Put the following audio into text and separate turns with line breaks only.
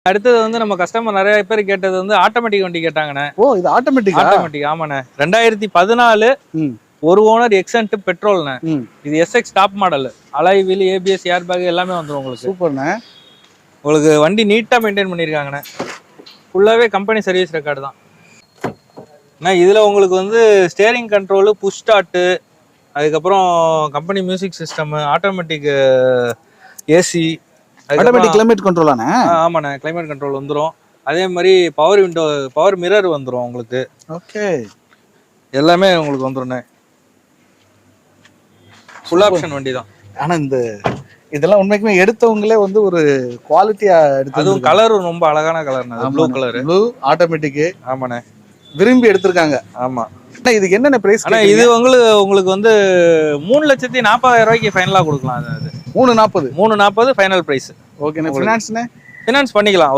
அடுத்தது வந்து நம்ம கஸ்டமர் நிறைய பேர் கேட்டது வந்து ஆட்டோமேட்டிக் வண்டி கேட்டாங்கண்ணே.
ஓ இது ஆட்டோமேட்டிக்
ஆமாண்ணே. 2014 ஒரு ஓனர் எக்ஸன்ட் பெட்ரோல்ண்ணே. இது SX top model. Alloy wheel, ABS, air bag எல்லாமே வந்துடும் உங்களுக்கு.
சூப்பர்ண்ணே.
உங்களுக்கு வண்டி நீட்டா மெயின்டைன் பண்ணியிருக்காங்கண்ணே. ஃபுல்லாவே கம்பெனி சர்வீஸ் ரெக்கார்டு தான். இதுல உங்களுக்கு வந்து ஸ்டேரிங் கண்ட்ரோலு, புஷ் ஸ்டார்ட்டு, அதுக்கப்புறம் company music system, automatic AC,
automatic climate control ஆனே.
ஆமாண்ணே, கிளைமேட் கண்ட்ரோல் வந்துடும். அதே மாதிரி பவர் விண்டோ, பவர் மிரர் வந்துடும் உங்களுக்கு.
ஓகே,
எல்லாமே உங்களுக்கு வந்துடும்ண்ணே. ஃபுல் ஆப்ஷன் வண்டி தான்.
ஆனா இதெல்லாம் உண்மைக்குமே எடுத்தவங்களே வந்து ஒரு குவாலிட்டியா எடுத்து,
அதுவும் கலரும் ரொம்ப அழகான colour, blue colour,
blue automatic.
ஆமாண்ணே,
விரும்பி எடுத்திருக்காங்க.
ஆமா.
இதுக்கு என்னென்ன பிரைஸ்?
இது உங்களுக்கு வந்து 3,40,000 ரூபாய்க்கு ஃபைனலா கொடுக்கலாம். அது
340
ஃபைனல் பிரைஸ்.
ஓகே, ஃபினான்ஸ் பண்ணிக்கலாம்.